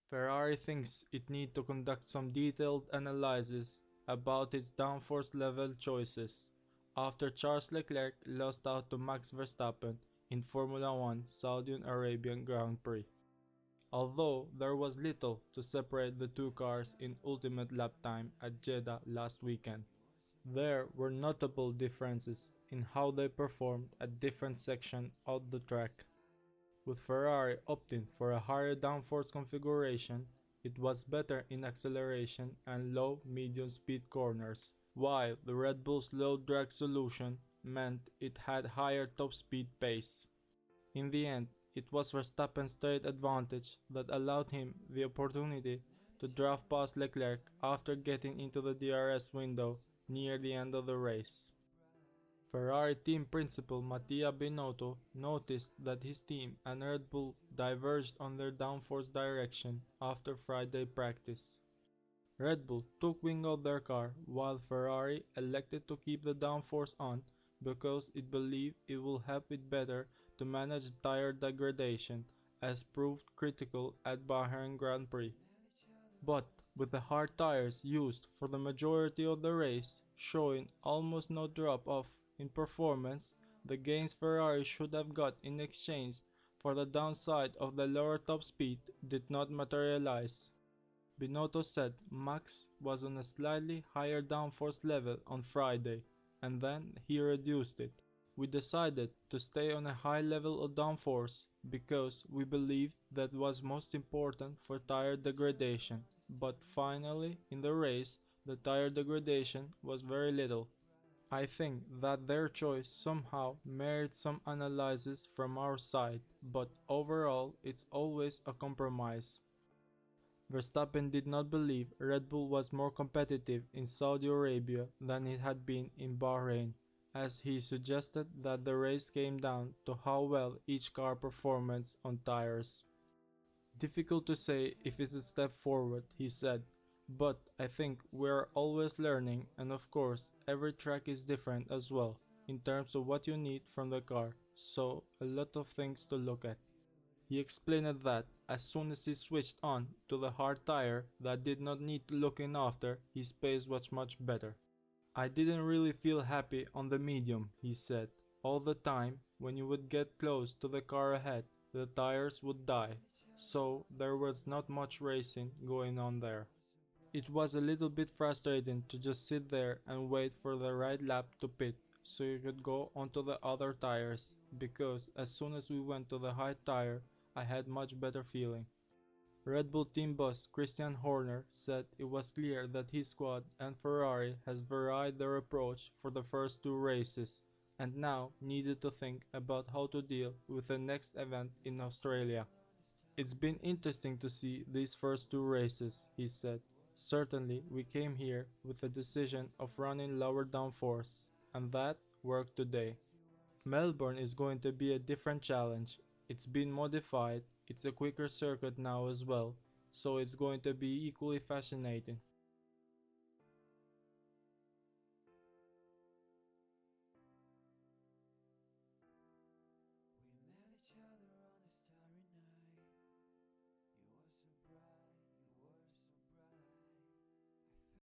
Ferrari thinks it needs to conduct some detailed analysis about its downforce level choices after Charles Leclerc lost out to Max Verstappen in Formula 1 Saudi Arabian Grand Prix. Although there was little to separate the two cars in ultimate lap time at Jeddah last weekend, there were notable differences in how they performed at different sections of the track. With Ferrari opting for a higher downforce configuration, it was better in acceleration and low-medium speed corners, while the Red Bull's low drag solution meant it had higher top speed pace. In the end, it was Verstappen's third advantage that allowed him the opportunity to draft past Leclerc after getting into the DRS window near the end of the race. Ferrari team principal Mattia Binotto noticed that his team and Red Bull diverged on their downforce direction after Friday practice. Red Bull took wing of their car while Ferrari elected to keep the downforce on because it believed it will help it better to manage tire degradation, as proved critical at Bahrain Grand Prix. But with the hard tires used for the majority of the race showing almost no drop-off in performance, the gains Ferrari should have got in exchange for the downside of the lower top speed did not materialize. Binotto said Max was on a slightly higher downforce level on Friday, and then he reduced it. We decided to stay on a high level of downforce because we believed that was most important for tire degradation, but finally in the race the tire degradation was very little. I think that their choice somehow merits some analysis from our side, but overall it's always a compromise. Verstappen did not believe Red Bull was more competitive in Saudi Arabia than it had been in Bahrain, as he suggested that the race came down to how well each car performed on tires. Difficult to say if it's a step forward, he said, but I think we are always learning, and of course every track is different as well in terms of what you need from the car, so a lot of things to look at. He explained that as soon as he switched on to the hard tire that did not need looking after, his pace was much better. I didn't really feel happy on the medium, he said. All the time, when you would get close to the car ahead, the tires would die, so there was not much racing going on there. It was a little bit frustrating to just sit there and wait for the right lap to pit so you could go onto the other tires, because as soon as we went to the high tire, I had much better feeling. Red Bull team boss Christian Horner said it was clear that his squad and Ferrari has varied their approach for the first two races and now needed to think about how to deal with the next event in Australia. It's been interesting to see these first two races, he said. Certainly we came here with the decision of running lower downforce, and that worked today. Melbourne is going to be a different challenge. It's been modified, it's a quicker circuit now as well, so it's going to be equally fascinating.